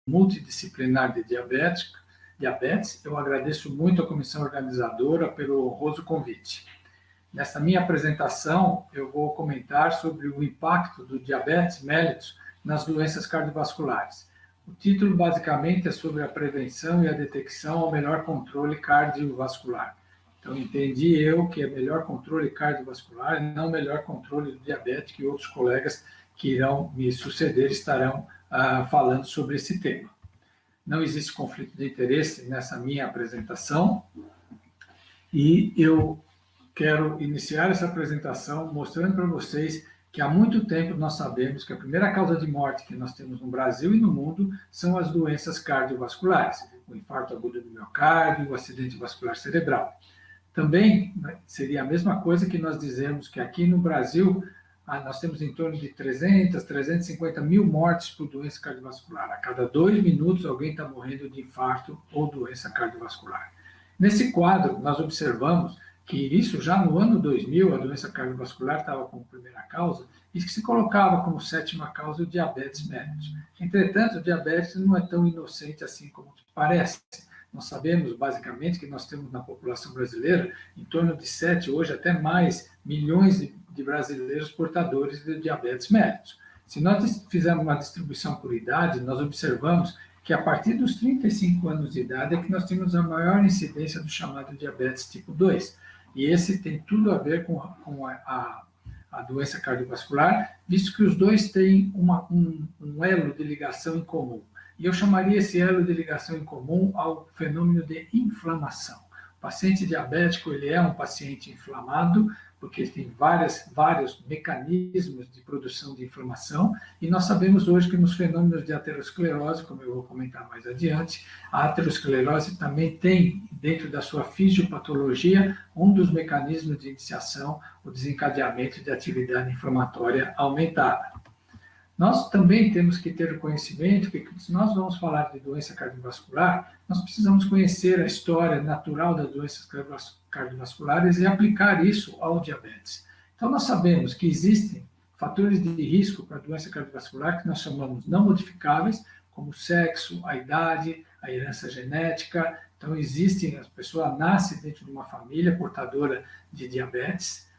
multidisciplinar de diabetes, eu agradeço muito à comissão organizadora pelo honroso convite. Nesta minha apresentação, eu vou comentar sobre o impacto do diabetes mellitus nas doenças cardiovasculares. O título, basicamente, é sobre a prevenção e a detecção ao melhor controle cardiovascular. Então, entendi eu que é melhor controle cardiovascular e não melhor controle do diabetes, que outros colegas que irão me suceder estarão falando sobre esse tema. Não existe conflito de interesse nessa minha apresentação e eu quero iniciar essa apresentação mostrando para vocês que há muito tempo nós sabemos que a primeira causa de morte que nós temos no Brasil e no mundo são as doenças cardiovasculares, o infarto agudo do miocárdio, o acidente vascular cerebral. Também seria a mesma coisa que nós dizemos que aqui no Brasil nós temos em torno de 300, 350 mil mortes por doença cardiovascular. A cada 2 minutos alguém está morrendo de infarto ou doença cardiovascular. Nesse quadro, nós observamos que isso já no ano 2000, a doença cardiovascular estava como primeira causa e que se colocava como 7ª causa o diabetes mellitus. Entretanto, o diabetes não é tão inocente assim como parece. Nós sabemos, basicamente, que nós temos na população brasileira em torno de 7, hoje até mais, milhões de brasileiros portadores de diabetes mellitus. Se nós fizermos uma distribuição por idade, nós observamos que a partir dos 35 anos de idade é que nós temos a maior incidência do chamado diabetes tipo 2. E esse tem tudo a ver com a doença cardiovascular, visto que os dois têm um elo de ligação em comum. E eu chamaria esse elo de ligação em comum ao fenômeno de inflamação. O paciente diabético, ele é um paciente inflamado, porque ele tem vários mecanismos de produção de inflamação, e nós sabemos hoje que nos fenômenos de aterosclerose, como eu vou comentar mais adiante, a aterosclerose também tem, dentro da sua fisiopatologia, um dos mecanismos de iniciação, o desencadeamento de atividade inflamatória aumentada. Nós também temos que ter o conhecimento que, se nós vamos falar de doença cardiovascular, nós precisamos conhecer a história natural das doenças cardiovasculares e aplicar isso ao diabetes. Então, nós sabemos que existem fatores de risco para a doença cardiovascular que nós chamamos não modificáveis, como o sexo, a idade, a herança genética. Então, a pessoa nasce dentro de uma família portadora de diabetes,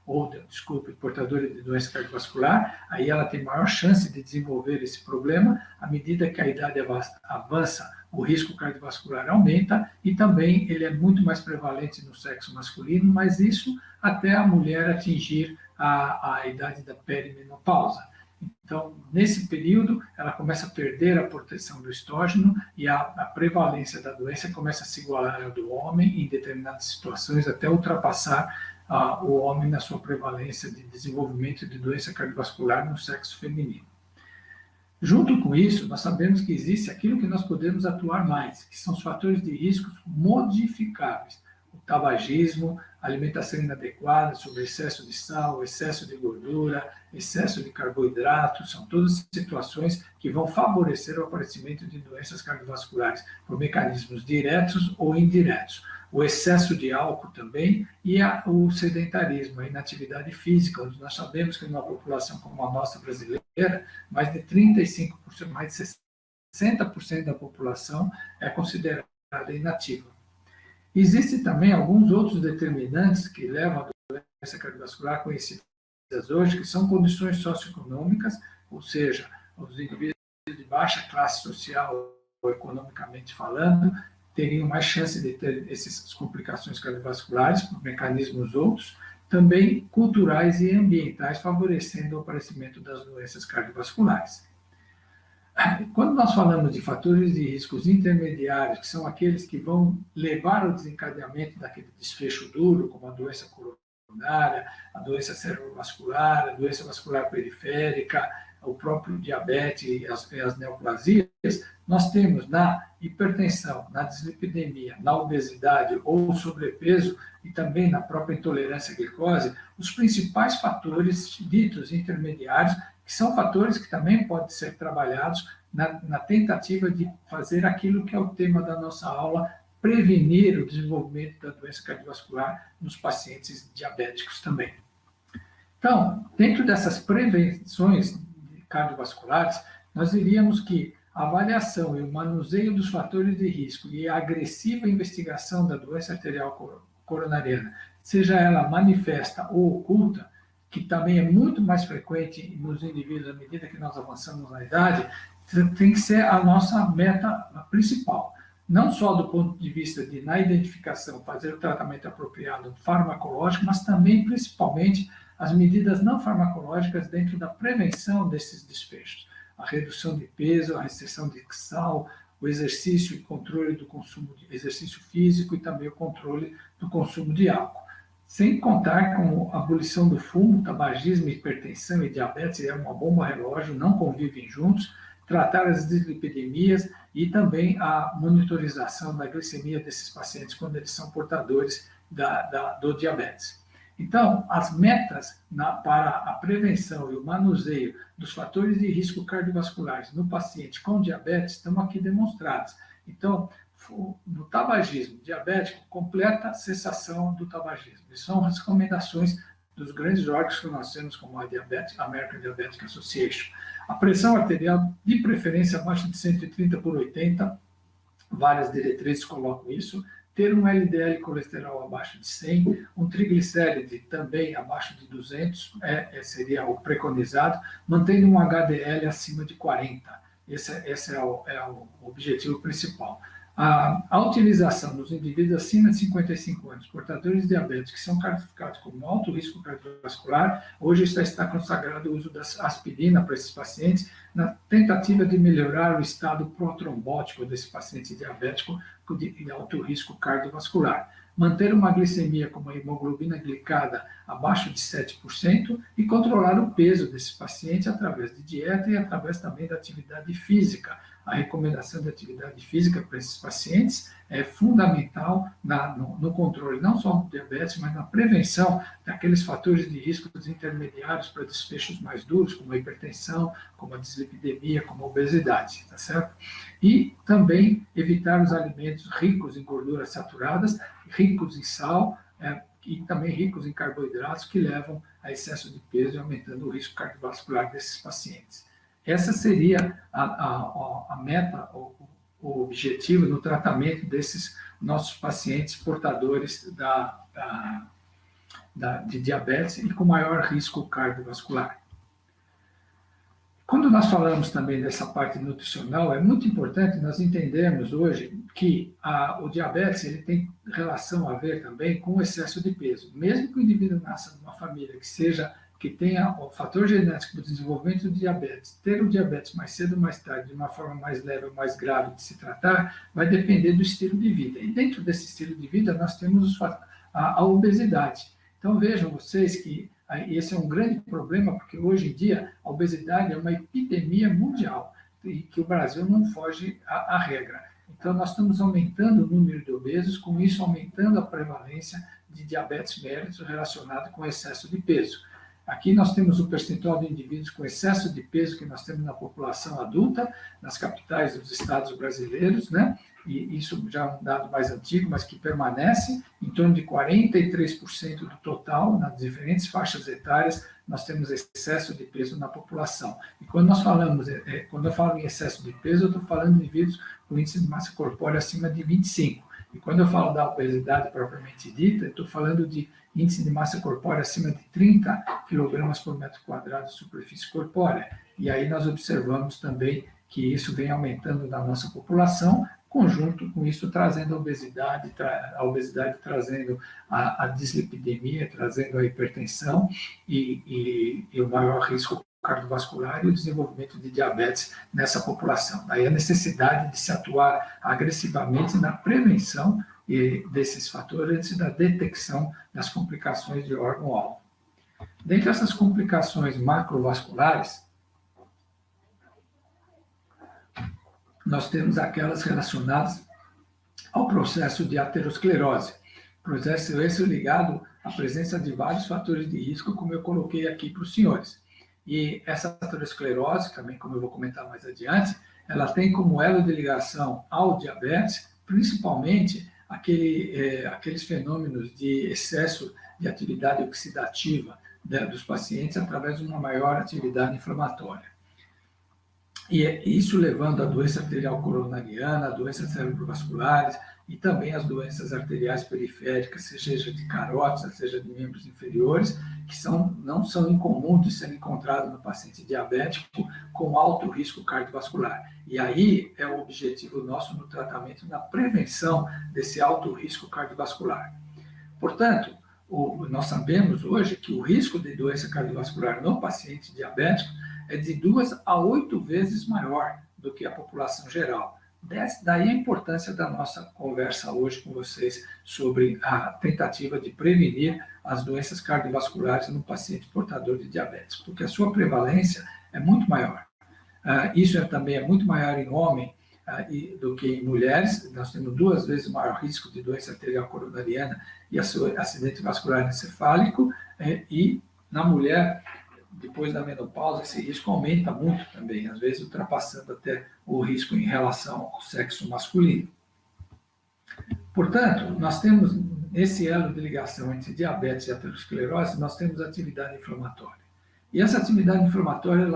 portadora de doença cardiovascular, aí ela tem maior chance de desenvolver esse problema. À medida que a idade avança, o risco cardiovascular aumenta e também ele é muito mais prevalente no sexo masculino, mas isso até a mulher atingir a idade da perimenopausa. Então, nesse período, ela começa a perder a proteção do estrógeno e a prevalência da doença começa a se igualar ao do homem em determinadas situações, até ultrapassar o homem na sua prevalência de desenvolvimento de doença cardiovascular no sexo feminino. Junto com isso, nós sabemos que existe aquilo que nós podemos atuar mais, que são os fatores de risco modificáveis. O tabagismo, alimentação inadequada, sobre excesso de sal, excesso de gordura, excesso de carboidrato, são todas situações que vão favorecer o aparecimento de doenças cardiovasculares por mecanismos diretos ou indiretos. O excesso de álcool também e o sedentarismo, a inatividade física, onde nós sabemos que numa população como a nossa brasileira, mais de 35%, mais de 60% da população é considerada inativa. Existem também alguns outros determinantes que levam à doença cardiovascular conhecidas hoje, que são condições socioeconômicas, ou seja, os indivíduos de baixa classe social, ou economicamente falando, teriam mais chance de ter essas complicações cardiovasculares por mecanismos outros, também culturais e ambientais, favorecendo o aparecimento das doenças cardiovasculares. Quando nós falamos de fatores de riscos intermediários, que são aqueles que vão levar ao desencadeamento daquele desfecho duro, como a doença coronária, a doença cerebrovascular, a doença vascular periférica, o próprio diabetes e as neoplasias, nós temos na hipertensão, na dislipidemia, na obesidade ou sobrepeso e também na própria intolerância à glicose, os principais fatores ditos intermediários, que são fatores que também podem ser trabalhados na tentativa de fazer aquilo que é o tema da nossa aula, prevenir o desenvolvimento da doença cardiovascular nos pacientes diabéticos também. Então, dentro dessas prevenções cardiovasculares, nós diríamos que a avaliação e o manuseio dos fatores de risco e a agressiva investigação da doença arterial coronariana, seja ela manifesta ou oculta, que também é muito mais frequente nos indivíduos à medida que nós avançamos na idade, tem que ser a nossa meta principal. Não só do ponto de vista de, na identificação, fazer o tratamento apropriado farmacológico, mas também, principalmente, as medidas não farmacológicas dentro da prevenção desses desfechos. A redução de peso, a restrição de sal, o exercício e controle do consumo de exercício físico e também o controle do consumo de álcool. Sem contar com a abolição do fumo, tabagismo, hipertensão e diabetes, é uma bomba relógio, não convivem juntos, tratar as dislipidemias e também a monitorização da glicemia desses pacientes quando eles são portadores do diabetes. Então, as metas para a prevenção e o manuseio dos fatores de risco cardiovasculares no paciente com diabetes estão aqui demonstradas. Então, no tabagismo diabético, completa cessação do tabagismo. Essas são as recomendações dos grandes órgãos que nós temos, como a American Diabetic Association. A pressão arterial, de preferência abaixo de 130/80, várias diretrizes colocam isso. Ter um LDL colesterol abaixo de 100, um triglicéride também abaixo de 200, seria o preconizado, mantendo um HDL acima de 40. Esse é o objetivo principal. A utilização dos indivíduos acima de 55 anos, portadores de diabetes, que são classificados como alto risco cardiovascular, hoje está consagrado o uso da aspirina para esses pacientes, na tentativa de melhorar o estado protrombótico desse paciente diabético de alto risco cardiovascular. Manter uma glicemia com uma hemoglobina glicada abaixo de 7% e controlar o peso desse paciente através de dieta e através também da atividade física. A recomendação de atividade física para esses pacientes é fundamental no controle não só do diabetes, mas na prevenção daqueles fatores de risco intermediários para desfechos mais duros, como a hipertensão, como a dislipidemia, como a obesidade, tá certo? E também evitar os alimentos ricos em gorduras saturadas, ricos em sal, e também ricos em carboidratos, que levam a excesso de peso e aumentando o risco cardiovascular desses pacientes. Essa seria a meta, o objetivo no tratamento desses nossos pacientes portadores de diabetes e com maior risco cardiovascular. Quando nós falamos também dessa parte nutricional, é muito importante nós entendermos hoje que o diabetes ele tem relação a ver também com o excesso de peso. Mesmo que o indivíduo nasça numa família que tenha o fator genético do desenvolvimento do diabetes, ter o diabetes mais cedo ou mais tarde, de uma forma mais leve ou mais grave de se tratar, vai depender do estilo de vida. E dentro desse estilo de vida, nós temos a obesidade. Então, vejam vocês que esse é um grande problema, porque hoje em dia a obesidade é uma epidemia mundial e que o Brasil não foge à regra. Então, nós estamos aumentando o número de obesos, com isso aumentando a prevalência de diabetes mellitus relacionado com excesso de peso. Aqui nós temos o percentual de indivíduos com excesso de peso que nós temos na população adulta, nas capitais dos estados brasileiros, né? E isso já é um dado mais antigo, mas que permanece em torno de 43% do total, nas diferentes faixas etárias, nós temos excesso de peso na população. E quando quando eu falo em excesso de peso, eu estou falando de indivíduos com índice de massa corpórea acima de 25. E quando eu falo da obesidade propriamente dita, eu estou falando de índice de massa corpórea acima de 30 kg por metro quadrado de superfície corpórea. E aí nós observamos também que isso vem aumentando na nossa população, conjunto com isso trazendo a obesidade trazendo a dislipidemia, trazendo a hipertensão e o maior risco cardiovascular e o desenvolvimento de diabetes nessa população. Daí a necessidade de se atuar agressivamente na prevenção desses fatores e da detecção das complicações de órgão-alvo. Dentre essas complicações macrovasculares, nós temos aquelas relacionadas ao processo de aterosclerose. Processo esse ligado à presença de vários fatores de risco, como eu coloquei aqui para os senhores. E essa aterosclerose, também como eu vou comentar mais adiante, ela tem como elo de ligação ao diabetes, principalmente aqueles fenômenos de excesso de atividade oxidativa dos pacientes através de uma maior atividade inflamatória. e isso levando à doença arterial coronariana, a doenças cerebrovasculares e também as doenças arteriais periféricas, seja de carótida, seja de membros inferiores, que não são incomuns de serem encontrados no paciente diabético com alto risco cardiovascular. E aí é o objetivo nosso no tratamento, na prevenção desse alto risco cardiovascular. Portanto, nós sabemos hoje que o risco de doença cardiovascular no paciente diabético é de 2 a 8 vezes maior do que a população geral. Daí a importância da nossa conversa hoje com vocês sobre a tentativa de prevenir as doenças cardiovasculares no paciente portador de diabetes, porque a sua prevalência é muito maior. Isso também é muito maior em homem do que em mulheres. Nós temos 2 vezes maior risco de doença arterial coronariana e acidente vascular encefálico, e na mulher, depois da menopausa, esse risco aumenta muito também, às vezes ultrapassando até o risco em relação ao sexo masculino. Portanto, nós temos esse elo de ligação entre diabetes e aterosclerose, nós temos atividade inflamatória. E essa atividade inflamatória,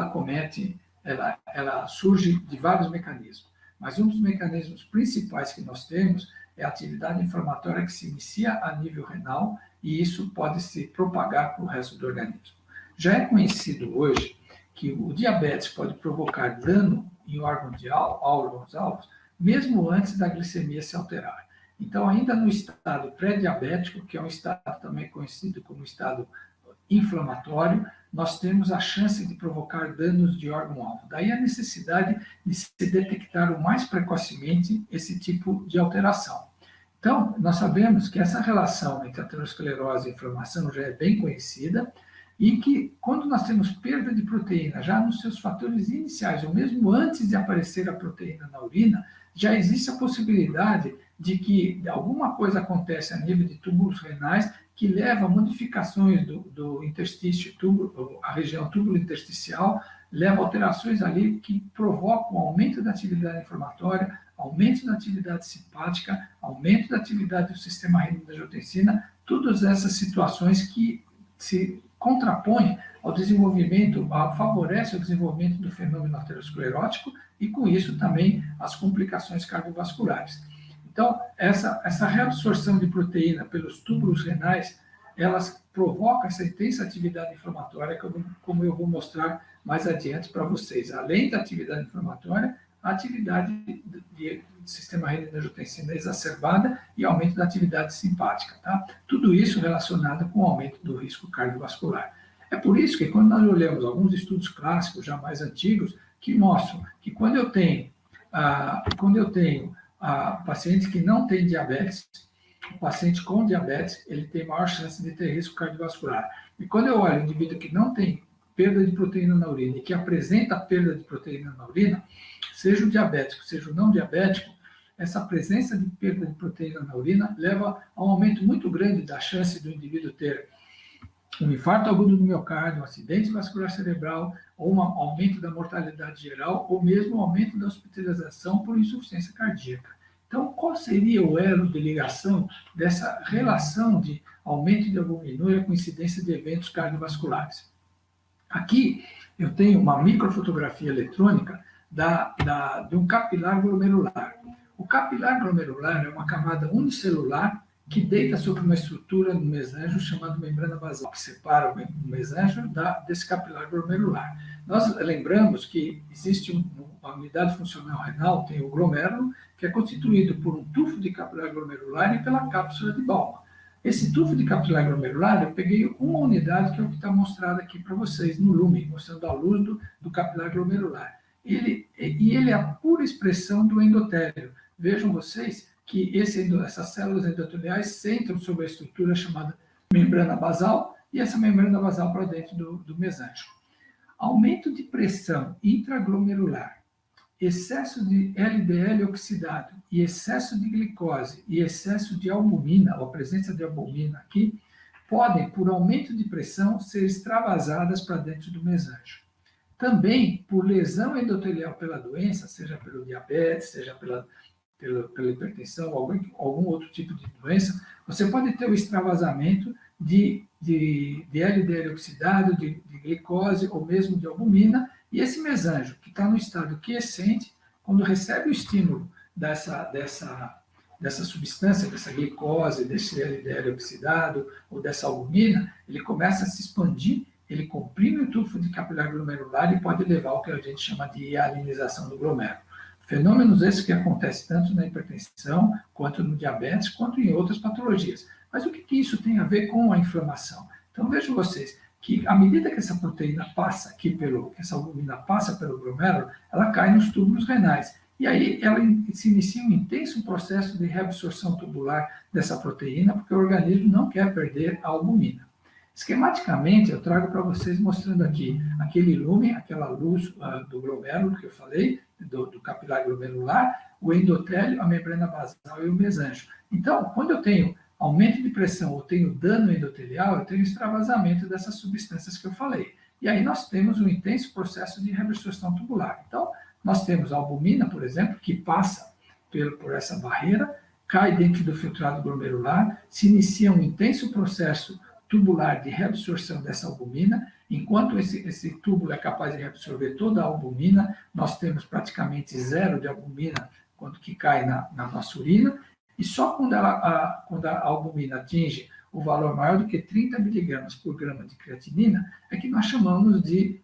ela surge de vários mecanismos, mas um dos mecanismos principais que nós temos é a atividade inflamatória que se inicia a nível renal e isso pode se propagar para o resto do organismo. Já é conhecido hoje que o diabetes pode provocar dano em órgãos-alvos, mesmo antes da glicemia se alterar. Então, ainda no estado pré-diabético, que é um estado também conhecido como estado inflamatório, nós temos a chance de provocar danos de órgão-alvo. Daí a necessidade de se detectar o mais precocemente esse tipo de alteração. Então, nós sabemos que essa relação entre aterosclerose e inflamação já é bem conhecida, e que quando nós temos perda de proteína, já nos seus fatores iniciais, ou mesmo antes de aparecer a proteína na urina, já existe a possibilidade de que alguma coisa acontece a nível de túbulos renais que leva a modificações do interstício, a região túbulo intersticial, leva a alterações ali que provocam aumento da atividade inflamatória, aumento da atividade simpática, aumento da atividade do sistema renina-angiotensina, todas essas situações que se contrapõe ao desenvolvimento, favorece o desenvolvimento do fenômeno aterosclerótico e, com isso, também as complicações cardiovasculares. Então, essa reabsorção de proteína pelos túbulos renais, elas provocam essa intensa atividade inflamatória, como eu vou mostrar mais adiante para vocês. Além da atividade inflamatória, a atividade do sistema renina-angiotensina exacerbada e aumento da atividade simpática, tá? Tudo isso relacionado com o aumento do risco cardiovascular. É por isso que quando nós olhamos alguns estudos clássicos, já mais antigos, que mostram que quando eu tenho pacientes que não têm diabetes, o paciente com diabetes, ele tem maior chance de ter risco cardiovascular. E quando eu olho um indivíduo que não tem perda de proteína na urina e que apresenta perda de proteína na urina, seja o diabético, seja o não diabético, essa presença de perda de proteína na urina leva a um aumento muito grande da chance do indivíduo ter um infarto agudo do miocárdio, um acidente vascular cerebral, ou um aumento da mortalidade geral, ou mesmo um aumento da hospitalização por insuficiência cardíaca. Então, qual seria o elo de ligação dessa relação de aumento de albuminúria com incidência de eventos cardiovasculares? Aqui eu tenho uma microfotografia eletrônica de um capilar glomerular. O capilar glomerular é uma camada unicelular que deita sobre uma estrutura no mesângio chamada membrana basal, que separa o mesângio desse capilar glomerular. Nós lembramos que existe uma unidade funcional renal, tem o glomérulo, que é constituído por um tufo de capilar glomerular e pela cápsula de Bowman. Esse tufo de capilar glomerular, eu peguei uma unidade que é o que está mostrado aqui para vocês no lume, mostrando a luz do capilar glomerular. Ele é a pura expressão do endotélio. Vejam vocês que essas células endoteliais centram sobre a estrutura chamada membrana basal e essa membrana basal para dentro do mesângio. Aumento de pressão intraglomerular, excesso de LDL oxidado e excesso de glicose e excesso de albumina, ou a presença de albumina aqui, podem, por aumento de pressão, ser extravasadas para dentro do mesângio. Também, por lesão endotelial pela doença, seja pelo diabetes, seja pela hipertensão, algum outro tipo de doença, você pode ter o extravasamento de LDL oxidado, de glicose ou mesmo de albumina, E esse mesanjo, que está no estado quiescente, quando recebe o estímulo dessa substância, dessa glicose, desse LDL oxidado ou dessa albumina, ele começa a se expandir, ele comprime o tufo de capilar glomerular e pode levar ao que a gente chama de hialinização do glomérulo. Fenômenos esses que acontecem tanto na hipertensão, quanto no diabetes, quanto em outras patologias. Mas o que isso tem a ver com a inflamação? Então, vejam vocês que, à medida que essa proteína passa aqui que essa albumina passa pelo glomérulo, ela cai nos túbulos renais. E aí ela se inicia um intenso processo de reabsorção tubular dessa proteína, porque o organismo não quer perder a albumina. Esquematicamente, eu trago para vocês mostrando aqui aquele lumen, aquela luz do glomérulo que eu falei, do capilar glomerular, o endotélio, a membrana basal e o mesanjo. Então, quando eu tenho aumento de pressão ou tenho dano endotelial, eu tenho extravasamento dessas substâncias que eu falei. E aí nós temos um intenso processo de reabsorção tubular. Então, nós temos a albumina, por exemplo, que passa por essa barreira, cai dentro do filtrado glomerular, se inicia um intenso processo tubular de reabsorção dessa albumina. Enquanto esse túbulo é capaz de reabsorver toda a albumina, nós temos praticamente zero de albumina quando que cai na nossa urina, e só quando a albumina atinge o valor maior do que 30 miligramas por grama de creatinina, é que nós chamamos de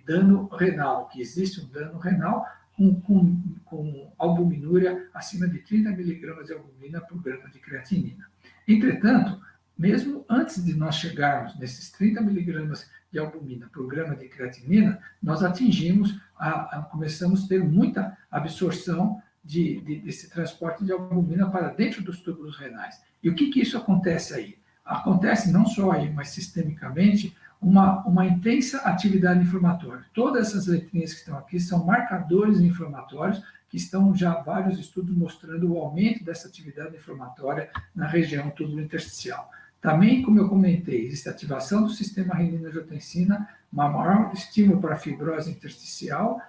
dano renal, que existe um dano renal com albuminúria acima de 30 miligramas de albumina por grama de creatinina. Entretanto, mesmo antes de nós chegarmos nesses 30 miligramas de albumina por grama de creatinina, nós começamos a ter muita absorção desse transporte de albumina para dentro dos túbulos renais. E o que isso acontece aí? Acontece não só aí, mas sistemicamente, uma intensa atividade inflamatória. Todas essas letrinhas que estão aqui são marcadores inflamatórios, que estão já vários estudos mostrando o aumento dessa atividade inflamatória na região túbulo-intersticial. Também, como eu comentei, existe ativação do sistema renina-angiotensina, um maior estímulo para a fibrose intersticial,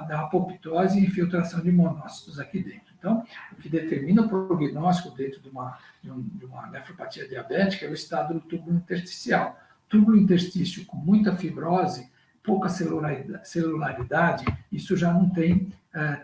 da apoptose e infiltração de monócitos aqui dentro. Então, o que determina o prognóstico dentro de uma nefropatia diabética é o estado do túbulo intersticial. Túbulo interstício com muita fibrose, pouca celularidade, isso já não tem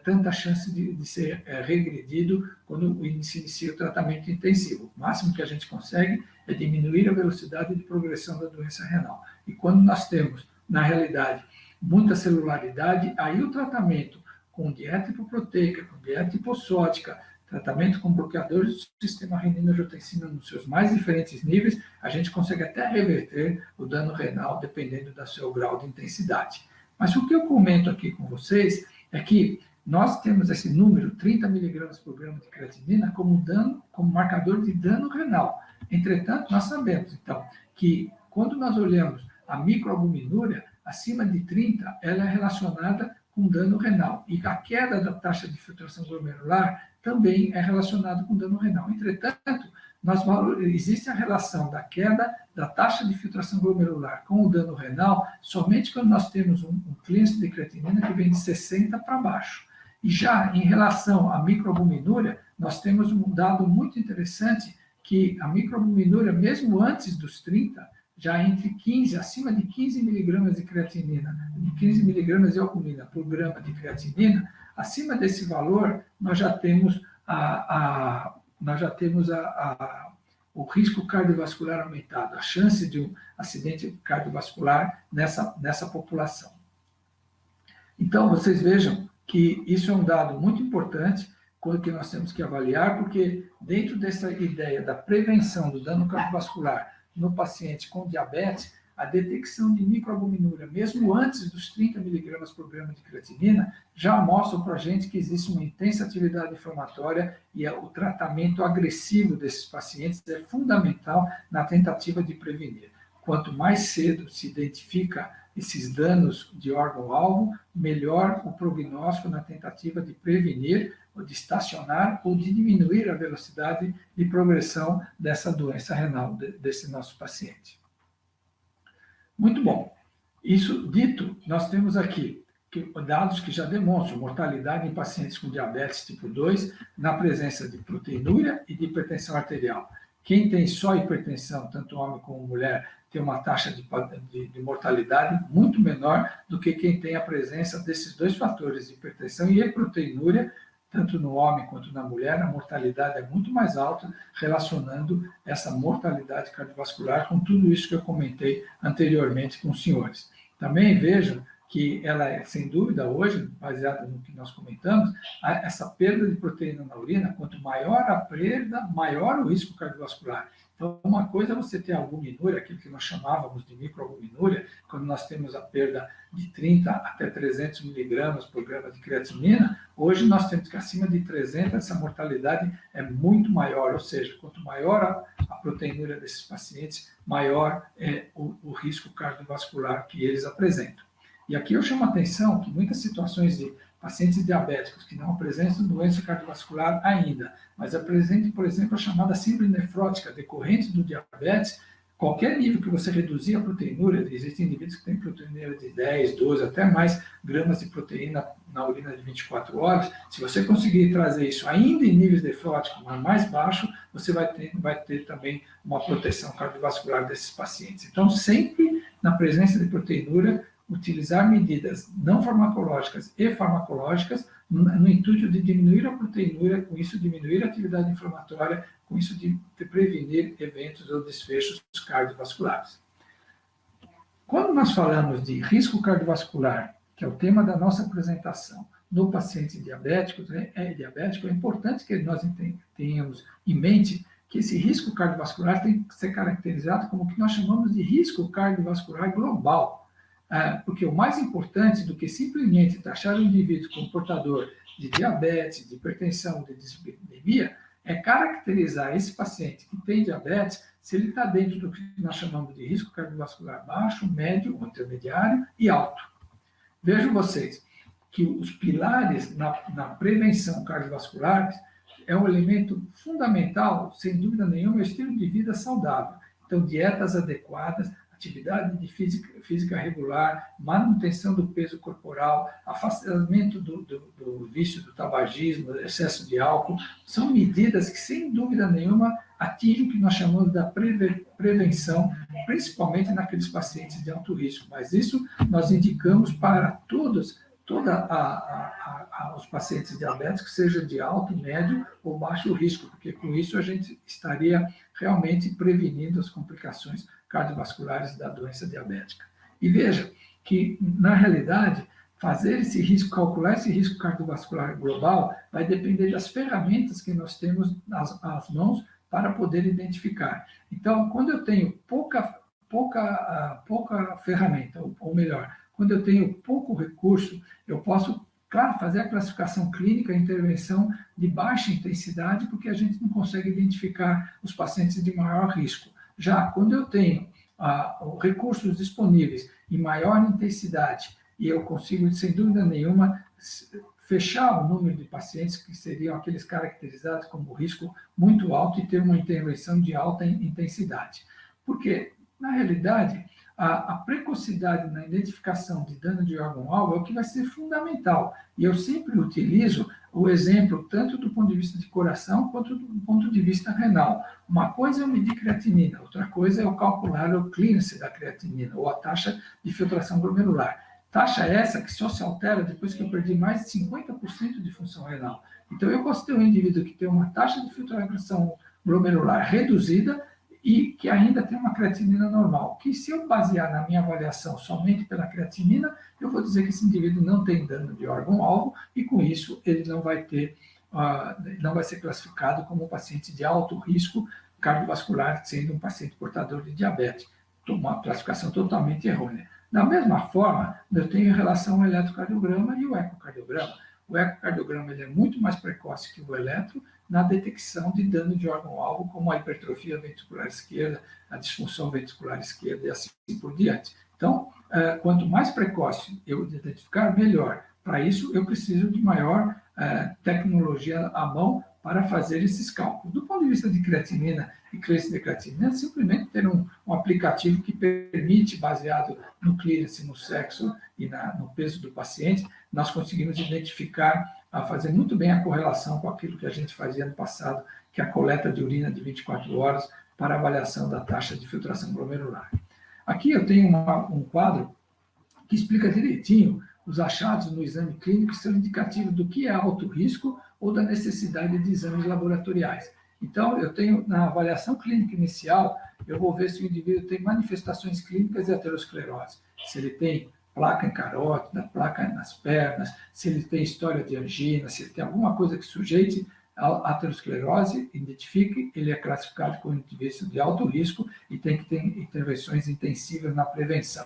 tanta chance de ser regredido quando se inicia o tratamento intensivo. O máximo que a gente consegue é diminuir a velocidade de progressão da doença renal. E quando nós temos, na realidade, muita celularidade, aí o tratamento com dieta hipoproteica, com dieta hipossódica, tratamento com bloqueadores do sistema renina-angiotensina nos seus mais diferentes níveis, a gente consegue até reverter o dano renal dependendo do seu grau de intensidade. Mas o que eu comento aqui com vocês é que nós temos esse número, 30 miligramas por grama de creatinina, como marcador de dano renal. Entretanto, nós sabemos, então, que quando nós olhamos a microalbuminúria, acima de 30, ela é relacionada com dano renal. E a queda da taxa de filtração glomerular também é relacionada com dano renal. Entretanto, existe a relação da queda da taxa de filtração glomerular com o dano renal somente quando nós temos um clearance de creatinina que vem de 60 para baixo. E já em relação à microalbuminúria, nós temos um dado muito interessante que a microalbuminúria, mesmo antes dos 30, já entre 15, acima de 15 miligramas de creatinina, 15 miligramas de albumina por grama de creatinina, acima desse valor, nós já temos o risco cardiovascular aumentado, a chance de um acidente cardiovascular nessa população. Então, vocês vejam que isso é um dado muito importante, que nós temos que avaliar, porque dentro dessa ideia da prevenção do dano cardiovascular no paciente com diabetes, a detecção de microalbuminúria, mesmo antes dos 30 miligramas por grama de creatinina, já mostra para a gente que existe uma intensa atividade inflamatória e o tratamento agressivo desses pacientes é fundamental na tentativa de prevenir. Quanto mais cedo se identifica esses danos de órgão-alvo, melhor o prognóstico na tentativa de prevenir, ou de estacionar, ou de diminuir a velocidade de progressão dessa doença renal desse nosso paciente. Muito bom. Isso dito, nós temos aqui dados que já demonstram mortalidade em pacientes com diabetes tipo 2 na presença de proteinúria e de hipertensão arterial. quem tem só hipertensão, tanto homem como mulher, tem uma taxa de mortalidade muito menor do que quem tem a presença desses dois fatores, hipertensão e proteinúria, tanto no homem quanto na mulher, a mortalidade é muito mais alta, relacionando essa mortalidade cardiovascular com tudo isso que eu comentei anteriormente com os senhores. Também vejam que ela é, sem dúvida, hoje, baseada no que nós comentamos, essa perda de proteína na urina, quanto maior a perda, maior o risco cardiovascular. Então, uma coisa é você ter albuminúria, aquilo que nós chamávamos de microalbuminúria, quando nós temos a perda de 30 até 300 miligramas por grama de creatinina, hoje nós temos que acima de 300, essa mortalidade é muito maior, ou seja, quanto maior a proteinúria desses pacientes, maior é o risco cardiovascular que eles apresentam. E aqui eu chamo a atenção que muitas situações de pacientes diabéticos que não apresentam doença cardiovascular ainda, mas apresentam, por exemplo, a chamada síndrome nefrótica decorrente do diabetes, qualquer nível que você reduzir a proteinúria, existem indivíduos que têm proteinúria de 10, 12, até mais gramas de proteína na urina de 24 horas, se você conseguir trazer isso ainda em níveis nefróticos, mas mais baixo, você vai ter também uma proteção cardiovascular desses pacientes. Então, sempre na presença de proteinúria, utilizar medidas não farmacológicas e farmacológicas no intuito de diminuir a proteinúria, com isso diminuir a atividade inflamatória, com isso de prevenir eventos ou desfechos cardiovasculares. Quando nós falamos de risco cardiovascular, que é o tema da nossa apresentação, no paciente diabético, é importante que nós tenhamos em mente que esse risco cardiovascular tem que ser caracterizado como o que nós chamamos de risco cardiovascular global. Porque o mais importante do que simplesmente taxar o indivíduo como portador de diabetes, de hipertensão, de dislipidemia, é caracterizar esse paciente que tem diabetes se ele está dentro do que nós chamamos de risco cardiovascular baixo, médio, intermediário e alto. Vejam vocês que os pilares na prevenção cardiovascular é um elemento fundamental, sem dúvida nenhuma, é o estilo de vida saudável. Então, dietas adequadas, atividade de física regular, manutenção do peso corporal, afastamento do vício do tabagismo, do excesso de álcool, são medidas que, sem dúvida nenhuma, atingem o que nós chamamos da prevenção, principalmente naqueles pacientes de alto risco. Mas isso nós indicamos para todos os pacientes diabéticos, seja de alto, médio ou baixo risco, porque com isso a gente estaria realmente prevenindo as complicações cardiovasculares da doença diabética. E veja que, na realidade, fazer esse risco, calcular esse risco cardiovascular global, vai depender das ferramentas que nós temos às mãos para poder identificar. Então, quando eu tenho pouca ferramenta, ou melhor, quando eu tenho pouco recurso, eu posso, claro, fazer a classificação clínica, a intervenção de baixa intensidade, porque a gente não consegue identificar os pacientes de maior risco. Já quando eu tenho recursos disponíveis em maior intensidade e eu consigo, sem dúvida nenhuma, fechar o número de pacientes que seriam aqueles caracterizados como risco muito alto e ter uma intervenção de alta intensidade. Porque, na realidade, a precocidade na identificação de dano de órgão-alvo é o que vai ser fundamental. E eu sempre utilizo o exemplo tanto do ponto de vista de coração quanto do ponto de vista renal. Uma coisa é eu medir creatinina, outra coisa é eu calcular o clearance da creatinina, ou a taxa de filtração glomerular. Taxa essa que só se altera depois que eu perdi mais de 50% de função renal. Então, eu posso ter um indivíduo que tem uma taxa de filtração glomerular reduzida e que ainda tem uma creatinina normal, que se eu basear na minha avaliação somente pela creatinina, eu vou dizer que esse indivíduo não tem dano de órgão-alvo e, com isso, ele não vai ser classificado como um paciente de alto risco cardiovascular, sendo um paciente portador de diabetes. Uma classificação totalmente errônea. Da mesma forma, eu tenho em relação ao eletrocardiograma e o ecocardiograma. O ecocardiograma ele é muito mais precoce que o eletro na detecção de dano de órgão-alvo, como a hipertrofia ventricular esquerda, a disfunção ventricular esquerda e assim por diante. Então, quanto mais precoce eu identificar, melhor. Para isso, eu preciso de maior tecnologia à mão para fazer esses cálculos. Do ponto de vista de creatinina e clearance de creatinina, simplesmente ter um aplicativo que permite, baseado no clearance, no sexo e no peso do paciente, nós conseguimos identificar a fazer muito bem a correlação com aquilo que a gente fazia no passado, que é a coleta de urina de 24 horas para avaliação da taxa de filtração glomerular. Aqui eu tenho um quadro que explica direitinho os achados no exame clínico que são indicativos do que é alto risco ou da necessidade de exames laboratoriais. Então, eu tenho, na avaliação clínica inicial, eu vou ver se o indivíduo tem manifestações clínicas de aterosclerose, se ele tem placa em carótida, placa nas pernas, se ele tem história de angina, se ele tem alguma coisa que sujeite a aterosclerose, identifique, ele é classificado como indivíduo de alto risco e tem que ter intervenções intensivas na prevenção.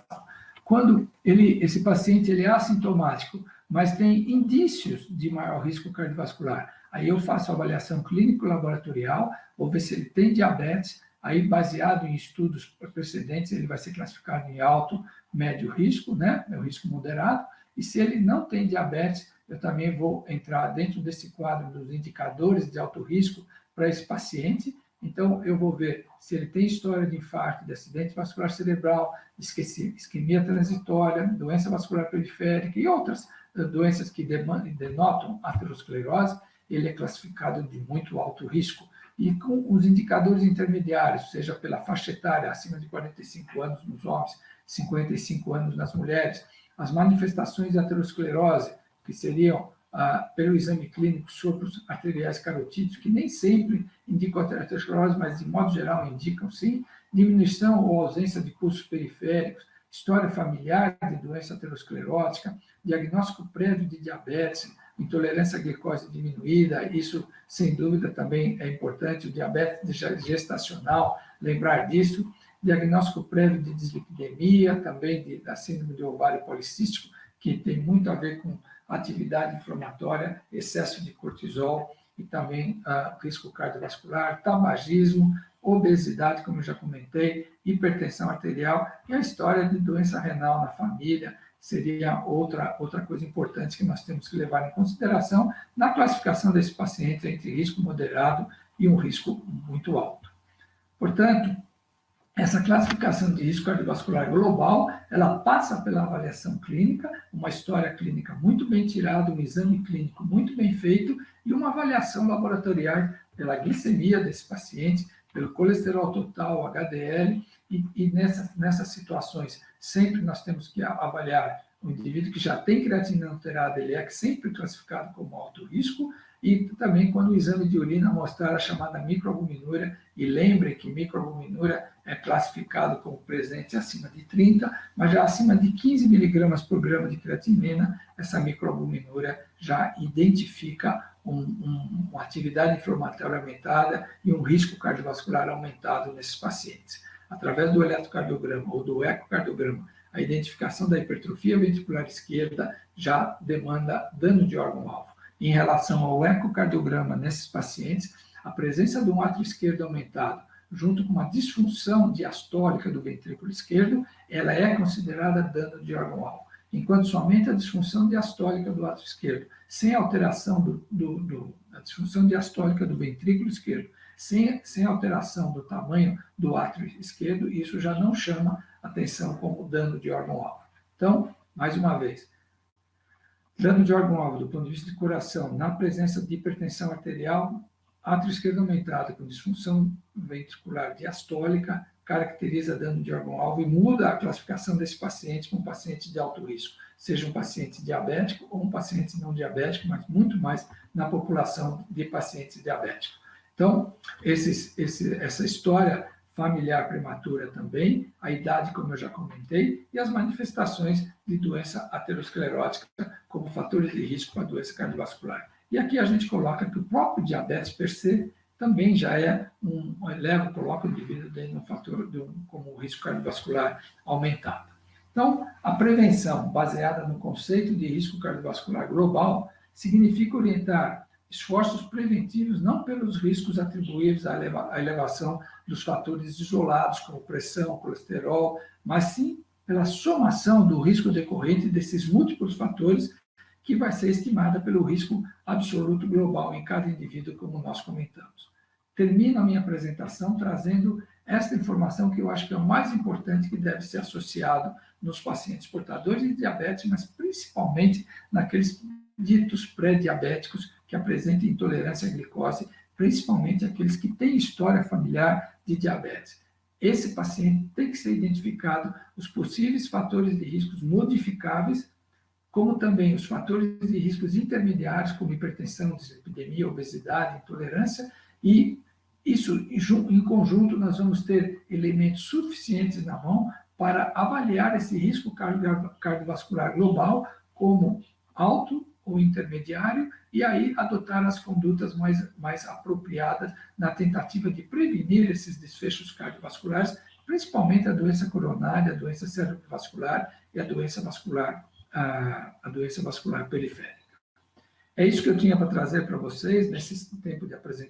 Quando esse paciente ele é assintomático, mas tem indícios de maior risco cardiovascular, aí eu faço a avaliação clínico-laboratorial, vou ver se ele tem diabetes, aí baseado em estudos precedentes, ele vai ser classificado em alto, médio risco, né, o risco moderado, e se ele não tem diabetes, eu também vou entrar dentro desse quadro dos indicadores de alto risco para esse paciente. Então, eu vou ver se ele tem história de infarto, de acidente vascular cerebral, isquemia transitória, doença vascular periférica e outras doenças que denotam aterosclerose, ele é classificado de muito alto risco. E com os indicadores intermediários, seja pela faixa etária acima de 45 anos nos homens, 55 anos nas mulheres, as manifestações de aterosclerose, que seriam pelo exame clínico sopros arteriais carotídeos, que nem sempre indicam aterosclerose, mas de modo geral indicam sim, diminuição ou ausência de pulsos periféricos, história familiar de doença aterosclerótica, diagnóstico prévio de diabetes, intolerância à glicose diminuída, isso sem dúvida também é importante, o diabetes gestacional, lembrar disso, diagnóstico prévio de dislipidemia, também da síndrome do ovário policístico, que tem muito a ver com atividade inflamatória, excesso de cortisol e também risco cardiovascular, tabagismo, obesidade, como eu já comentei, hipertensão arterial e a história de doença renal na família seria outra coisa importante que nós temos que levar em consideração na classificação desse paciente entre risco moderado e um risco muito alto. Portanto, essa classificação de risco cardiovascular global, ela passa pela avaliação clínica, uma história clínica muito bem tirada, um exame clínico muito bem feito e uma avaliação laboratorial pela glicemia desse paciente, pelo colesterol total, HDL, e nessas situações, sempre nós temos que avaliar o indivíduo que já tem creatinina alterada, ele é sempre classificado como alto risco, e também quando o exame de urina mostrar a chamada microalbuminúria, e lembre que microalbuminúria é classificado como presente acima de 30, mas já acima de 15 miligramas por grama de creatinina, essa microalbuminúria já identifica uma atividade inflamatória aumentada e um risco cardiovascular aumentado nesses pacientes. Através do eletrocardiograma ou do ecocardiograma, a identificação da hipertrofia ventricular esquerda já demanda dano de órgão-alvo. Em relação ao ecocardiograma nesses pacientes, a presença de um átrio esquerdo aumentado, junto com uma disfunção diastólica do ventrículo esquerdo, ela é considerada dano de órgão-alvo. Enquanto somente a disfunção diastólica do átrio esquerdo, sem alteração da disfunção diastólica do ventrículo esquerdo, sem alteração do tamanho do átrio esquerdo, isso já não chama atenção como dano de órgão-alvo. Então, mais uma vez, dano de órgão-alvo do ponto de vista de coração, na presença de hipertensão arterial, átrio esquerdo aumentado com disfunção ventricular diastólica, caracteriza dano de órgão-alvo e muda a classificação desse paciente para um paciente de alto risco, seja um paciente diabético ou um paciente não diabético, mas muito mais na população de pacientes diabéticos. Então, essa história familiar prematura também, a idade, como eu já comentei, e as manifestações de doença aterosclerótica como fatores de risco para a doença cardiovascular. E aqui a gente coloca que o próprio diabetes per se também já coloca o indivíduo dentro de um fator como risco cardiovascular aumentado. Então, a prevenção baseada no conceito de risco cardiovascular global significa orientar esforços preventivos não pelos riscos atribuídos à elevação dos fatores isolados, como pressão, colesterol, mas sim pela somação do risco decorrente desses múltiplos fatores que vai ser estimada pelo risco absoluto global em cada indivíduo, como nós comentamos. Termino a minha apresentação trazendo esta informação que eu acho que é o mais importante que deve ser associado nos pacientes portadores de diabetes, mas principalmente naqueles ditos pré-diabéticos que apresentem intolerância à glicose, principalmente aqueles que têm história familiar de diabetes. Esse paciente tem que ser identificado os possíveis fatores de riscos modificáveis, como também os fatores de riscos intermediários, como hipertensão, dislipidemia, obesidade, intolerância, e isso, em conjunto, nós vamos ter elementos suficientes na mão para avaliar esse risco cardiovascular global como alto ou intermediário, e aí adotar as condutas mais apropriadas na tentativa de prevenir esses desfechos cardiovasculares, principalmente a doença coronária, a doença cerebrovascular e a doença vascular periférica. É isso que eu tinha para trazer para vocês nesse tempo de apresentação.